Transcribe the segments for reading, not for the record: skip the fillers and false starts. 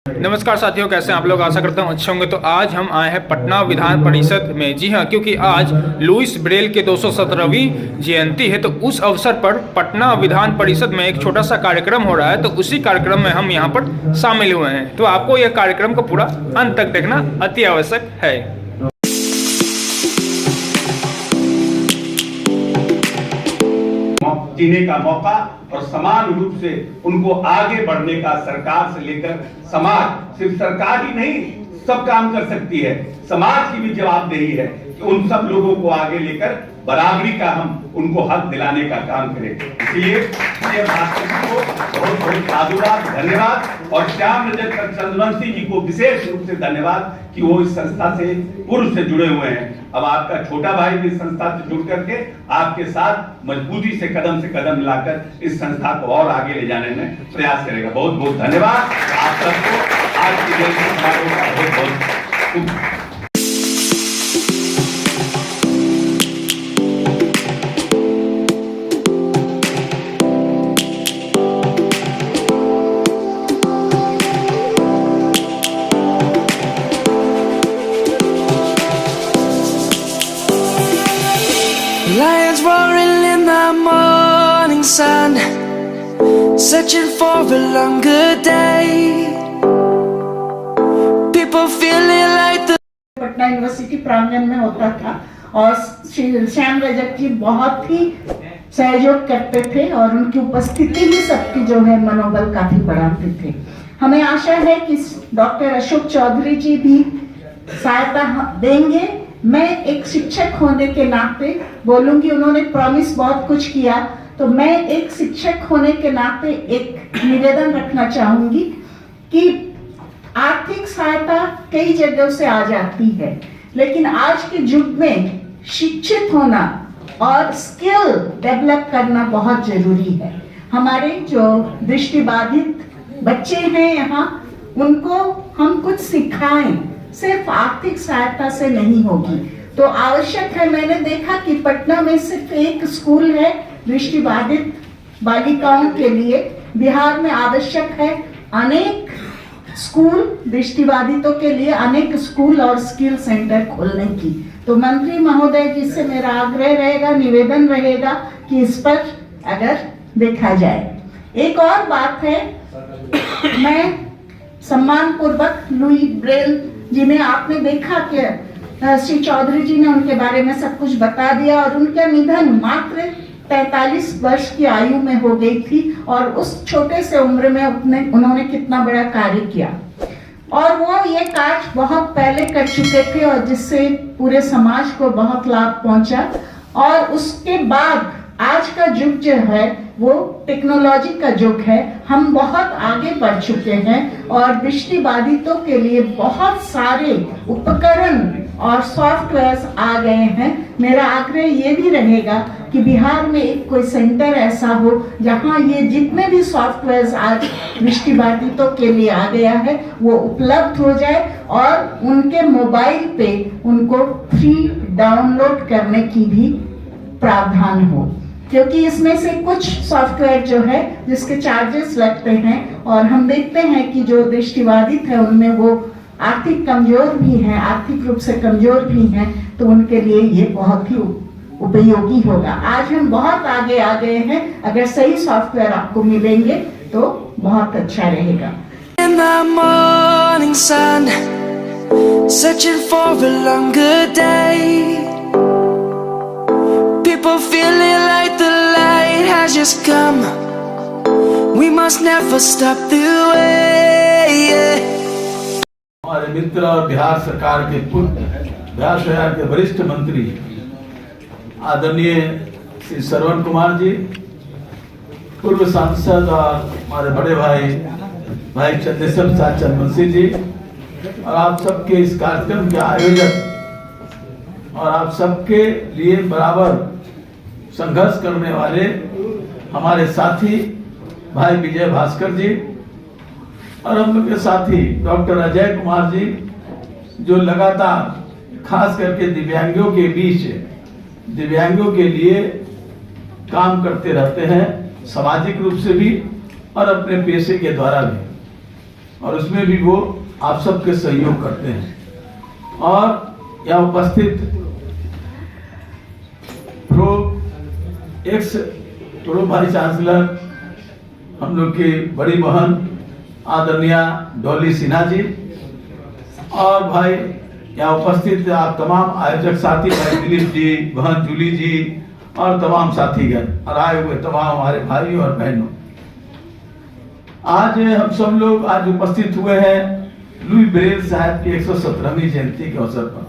नमस्कार साथियों, कैसे हैं आप लोग? आशा करता हूं अच्छे होंगे। तो आज हम आए हैं पटना विधान परिषद में। जी हां, क्योंकि आज लुईस ब्रेल के 217वीं जयंती है, तो उस अवसर पर पटना विधान परिषद में एक छोटा सा कार्यक्रम हो रहा है। तो उसी कार्यक्रम में हम यहां पर शामिल हुए हैं। तो आपको यह कार्यक्रम को पूरा अंत तक देखना अति आवश्यक है। जीने का मौका और समान रूप से उनको आगे बढ़ने का सरकार से लेकर समाज, सिर्फ सरकार ही नहीं सब काम कर सकती है, समाज की भी जवाबदेही है कि उन सब लोगों को आगे लेकर बराबरी का हम उनको हक दिलाने का काम करें। इसलिए को बहुत बहुत साधुवाद, धन्यवाद और श्याम रजक चंद्रवंशी जी को विशेष रूप से धन्यवाद कि वो इस संस्था से पूर्व से जुड़े हुए हैं। अब आपका छोटा भाई भी इस संस्था से जुड़ करके आपके साथ मजबूती से कदम मिलाकर इस संस्था को और आगे ले जाने में प्रयास करेगा। बहुत बहुत धन्यवाद आप सबको। आज की जयंती समारोह का बहुत बहुत Lions roaring in the morning sun, searching for a longer day. People feeling like the Patna university प्रांगण में होता था और श्याम रजक जी बहुत ही सहयोग करते थे और उनकी उपस्थिति ही सबकी जो है मनोबल काफी बढ़ाते थे। हमें आशा है कि डॉक्टर अशोक चौधरी जी भी सहायता देंगे। मैं एक शिक्षक होने के नाते बोलूंगी, उन्होंने प्रॉमिस बहुत कुछ किया, तो मैं एक शिक्षक होने के नाते एक निवेदन रखना चाहूंगी कि आर्थिक सहायता कई जगहों से आ जाती है, लेकिन आज के युग में शिक्षित होना और स्किल डेवलप करना बहुत जरूरी है। हमारे जो दृष्टिबाधित बच्चे हैं यहाँ, उनको हम कुछ सिखाएं, सिर्फ आर्थिक सहायता से नहीं होगी। तो आवश्यक है, मैंने देखा कि पटना में सिर्फ एक स्कूल है दृष्टिबाधित बालिकाओं के लिए। बिहार में आवश्यक है अनेक स्कूल दृष्टिबाधितों के लिए, अनेक स्कूल और स्किल सेंटर खोलने की। तो मंत्री महोदय जी से मेरा आग्रह रहेगा, निवेदन रहेगा कि इस पर अगर देखा जाए। एक और बात है, मैं सम्मान पूर्वक लुई ब्रेल जी ने, आपने देखा कि श्री चौधरी जी ने उनके बारे में सब कुछ बता दिया और उनका निधन मात्र 43 वर्ष की आयु में हो गई थी और उस छोटे से उम्र में उन्होंने कितना बड़ा कार्य किया और वो ये कार्य बहुत पहले कर चुके थे और जिससे पूरे समाज को बहुत लाभ पहुंचा। और उसके बाद आज का युग जो है वो टेक्नोलॉजी का युग है, हम बहुत आगे बढ़ चुके हैं और दृष्टिबाधितों के लिए बहुत सारे उपकरण और सॉफ्टवेयर्स आ गए हैं। मेरा आग्रह ये भी रहेगा कि बिहार में एक कोई सेंटर ऐसा हो जहां ये जितने भी सॉफ्टवेयर्स आज दृष्टिबाधितों के लिए आ गया है वो उपलब्ध हो जाए और उनके मोबाइल पे उनको फ्री डाउनलोड करने की भी प्रावधान हो, क्योंकि इसमें से कुछ सॉफ्टवेयर जो है जिसके चार्जेस लगते हैं और हम देखते हैं कि जो दृष्टिबाधित है उनमें वो आर्थिक कमजोर भी हैं, आर्थिक रूप से कमजोर भी हैं, तो उनके लिए ये बहुत ही उपयोगी होगा। आज हम बहुत आगे आ गए हैं, अगर सही सॉफ्टवेयर आपको मिलेंगे तो बहुत अच्छा रहेगा। in the morning sun, searching for a longer day. People feeling like the light has just come. We must never stop the way. हमारे मित्र और बिहार सरकार के बिहार सरकार के वरिष्ठ मंत्री आदरणीय श्री श्रवण कुमार जी, पूर्व सांसद और हमारे बड़े भाई चंद्रेश्वर प्रसाद चंद्रवंशी जी, और आप सबके इस कार्यक्रम के आयोजक और आप सबके लिए बराबर संघर्ष करने वाले हमारे साथी भाई विजय भास्कर जी और हम लोग के साथी डॉक्टर अजय कुमार जी, जो लगातार खास करके दिव्यांगों के बीच दिव्यांगों के लिए काम करते रहते हैं, सामाजिक रूप से भी और अपने पेशे के द्वारा भी। और उसमें भी वो आप सबके सहयोग करते हैं। और यहाँ उपस्थित प्रो वाइस चांसलर हम लोग की बड़ी बहन आदरणीय डॉली सिन्हा जी, और भाई यहाँ उपस्थित आप तमाम आयोजक साथी, भाई दिलीप जी, बहन जूली जी और तमाम साथीगण और आए हुए तमाम हमारे भाइयों और बहनों, आज हम सब लोग आज उपस्थित हुए हैं लुई ब्रेल साहब की 117वीं जयंती के अवसर पर।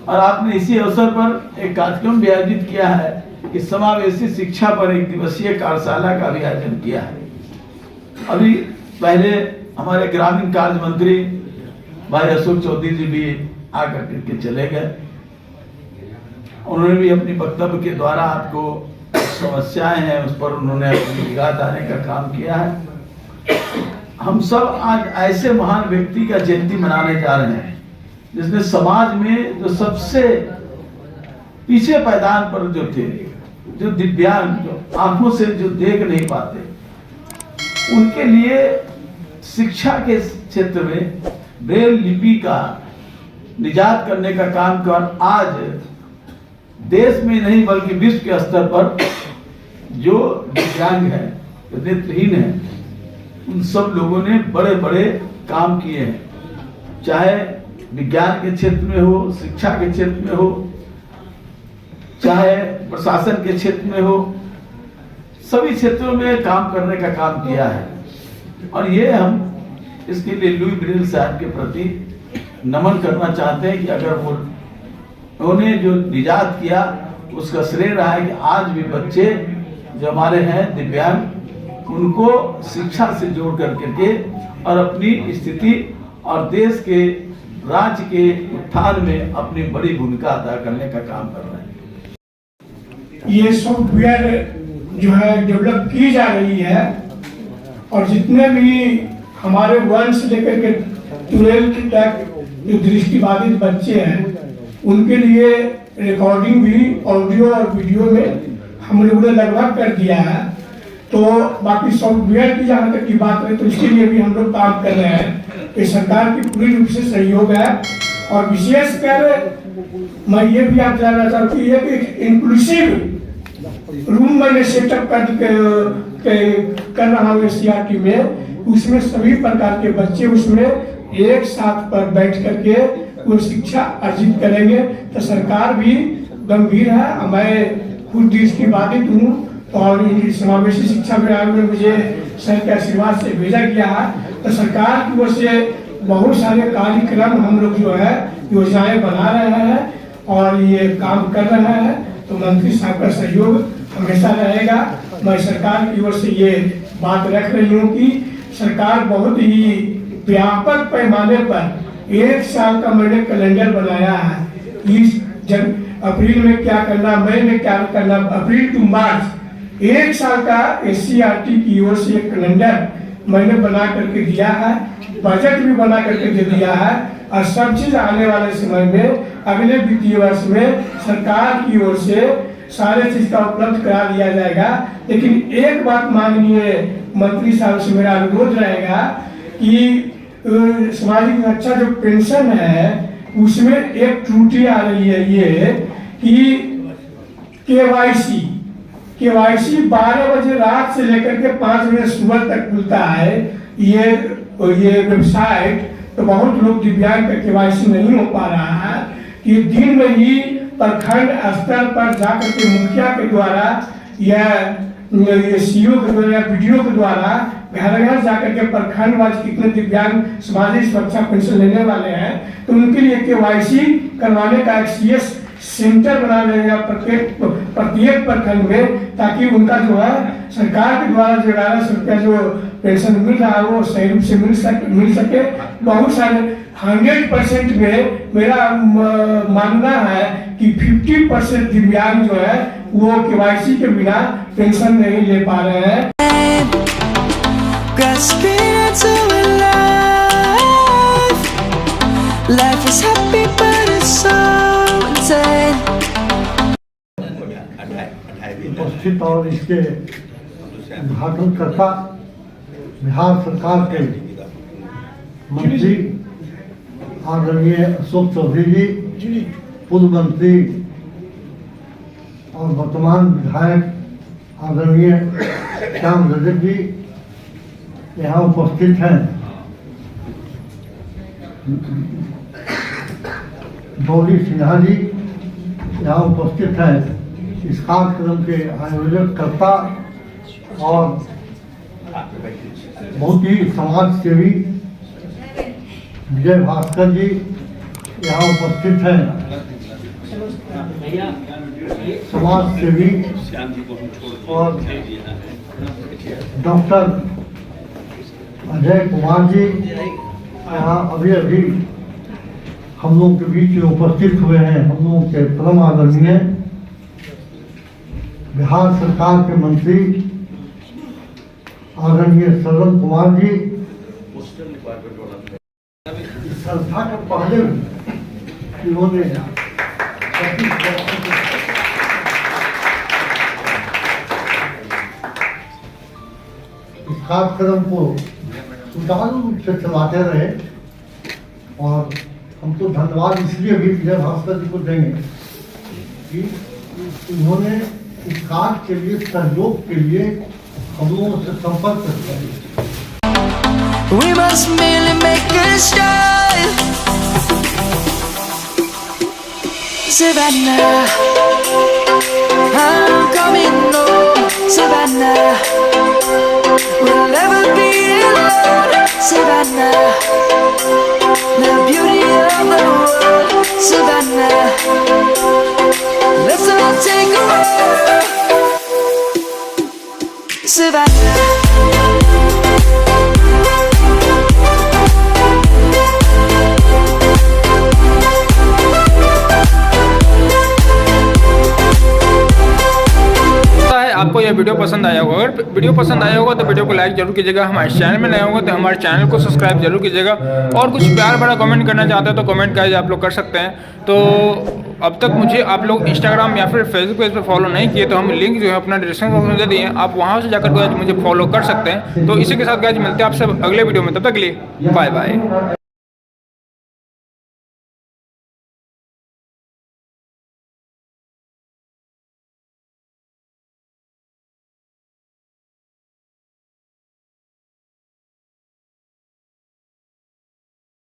और आपने इसी अवसर पर एक कार्यक्रम भी आयोजित किया है कि समावेशी शिक्षा पर एक दिवसीय कार्यशाला का भी आयोजन किया है। अभी पहले हमारे ग्रामीण कार्य मंत्री भाई अशोक चौधरी जी भी आकर के चले गए। उन्होंने भी अपनी वक्तव्य के द्वारा आपको समस्याएं हैं उस पर उन्होंने अपनी निगाह डालने का काम किया है। हम सब आज ऐसे महान व्यक्ति का जयंती मनाने जा रहे हैं जिसने समाज में जो सबसे पीछे पायदान पर जो थे, जो दिव्यांग, जो आंखों से जो देख नहीं पाते, उनके लिए शिक्षा के क्षेत्र में ब्रेल लिपि का निजात करने का काम कर आज देश में नहीं बल्कि विश्व के स्तर पर जो दिव्यांग है, जो नेत्रहीन है, उन सब लोगों ने बड़े बड़े काम किए हैं। चाहे विज्ञान के क्षेत्र में हो, शिक्षा के क्षेत्र में हो, चाहे प्रशासन के क्षेत्र में हो, सभी क्षेत्रों में काम करने का काम किया है। और ये हम इसके लिए लुई ब्रेल साहब के प्रति नमन करना चाहते हैं कि अगर वो उन्होंने जो निजात किया उसका श्रेय रहा है कि आज भी बच्चे जो हमारे हैं दिव्यांग, उनको शिक्षा से जोड़ करके और अपनी स्थिति और देश के राज्य के उत्थान में अपनी बड़ी भूमिका अदा करने का काम कर रहे हैं। ये सॉफ्टवेयर जो है डेवलप की जा रही है और जितने भी हमारे 1 से लेकर के 12 तक जो दृष्टिबाधित बच्चे हैं उनके लिए रिकॉर्डिंग भी ऑडियो और वीडियो में हम लोगों ने लगभग कर दिया है। तो बाकी सॉफ्टवेयर की जहाँ तक की बात है तो इसके लिए भी हम लोग काम कर रहे हैं। ये सरकार की पूरी रूप से सहयोग है और विशेषकर मैं ये भी आप जानना चाहता हूँ कि एक इंक्लूसिव रूम मैंने सेटअप कर रहा हूँ SCRT में। उसमें सभी प्रकार के बच्चे उसमें एक साथ पर बैठ करके वो शिक्षा अर्जित करेंगे। तो सरकार भी गंभीर है, मैं खुद दृष्टिबाधित हूँ और इनकी समावेशी शिक्षा विभाग में मुझे सर के आशीर्वाद से भेजा गया है। तो सरकार की ओर से बहुत सारे कार्यक्रम हम लोग जो है योजनाएं बना रहे हैं और ये काम कर रहे हैं। तो मंत्री साहब का सहयोग हमेशा रहेगा। मैं सरकार की ओर से ये बात रख रही हूँ कि सरकार बहुत ही व्यापक पैमाने पर 1 साल का मैंने कैलेंडर बनाया है। इस अप्रैल में क्या करना, मई में क्या करना, अप्रैल टू मार्च 1 साल का SCRT की ओर से एक कैलेंडर मैंने बना करके दिया है, बजट भी बना करके दे दिया है और सब चीज आने वाले समय में अगले वित्तीय वर्ष में सरकार की ओर से सारे चीज का उपलब्ध करा दिया जाएगा। लेकिन एक बात माननीय मंत्री साहब से मेरा अनुरोध रहेगा कि सामाजिक सुरक्षा जो पेंशन है उसमें एक त्रुटि आ रही है ये कि KYC 12 बजे रात से लेकर के 5 बजे सुबह तक खुलता है ये वेबसाइट। तो बहुत लोग दिव्यांग का KYC नहीं हो पा रहा है कि दिन में ही प्रखंड स्तर पर जाकर के मुखिया के द्वारा या CO के द्वारा या BDO के द्वारा घर घर जाकर के प्रखंड वाइज कितने दिव्यांग सामाजिक सुरक्षा पेंशन लेने वाले हैं तो उनके लिए KYC करवाने का एक CS सेंटर बना रहेगा प्रत्येक प्रखंड में, ताकि उनका जो है सरकार के द्वारा जो 1100 रुपया जो पेंशन मिल रहा है वो सही रूप से मिल सके। बहुत सारे 100% में मेरा मानना है कि 50% दिव्यांग जो है वो KYC के बिना पेंशन नहीं ले पा रहे हैं। Grasping into life, life is happy but it's so insane. उपस्थित और इसके उद्घाटनकर्ता बिहार सरकार के मंत्री आदरणीय अशोक चौधरी जी, पूर्व मंत्री और वर्तमान विधायक आदरणीय श्याम रजक जी यहाँ उपस्थित हैं। गौरी सिन्हा जी यहाँ उपस्थित हैं। इस कार्यक्रम के आयोजक कर्ता और बहुत ही समाज सेवी विजय भास्कर जी यहाँ उपस्थित हैं। समाज सेवी और डॉक्टर अजय कुमार जी यहाँ अभी अभी हम लोग के बीच में उपस्थित हुए हैं। हम लोगों के परम आदरणीय बिहार सरकार के मंत्री आदरणीय श्रवण कुमार जी, इस संस्था के पहले इन्होंने इस कार्यक्रम को सुचारू रूप से चलाते रहे और हम तो धन्यवाद इसलिए भी विजय भास्कर जी को देंगे कि उन्होंने इस कार्य के लिए, सहयोग के लिए हम लोगों से संपर्क किया। We must merely make a start. Savannah, I'm coming home. Savannah, we'll never be alone. Savannah, the beauty of the world. Savannah, let's all take a walk. Savannah. आपको यह वीडियो पसंद आया होगा। अगर वीडियो पसंद आया होगा तो वीडियो को लाइक जरूर कीजिएगा। हमारे चैनल में नए होंगे तो हमारे चैनल को सब्सक्राइब जरूर कीजिएगा। और कुछ प्यार भरा कमेंट करना चाहते हैं तो कमेंट गाइस आप लोग कर सकते हैं। तो अब तक मुझे आप लोग इंस्टाग्राम या फिर फेसबुक पेज पर फॉलो नहीं किए तो हम लिंक जो है अपना डिस्क्रिप्शन बॉक्स में दे दिए हैं, आप वहाँ से जाकर मुझे फॉलो कर सकते हैं। तो इसी के साथ गाइस मिलते हैं आपसे अगले वीडियो में, तब तक के लिए बाय बाय।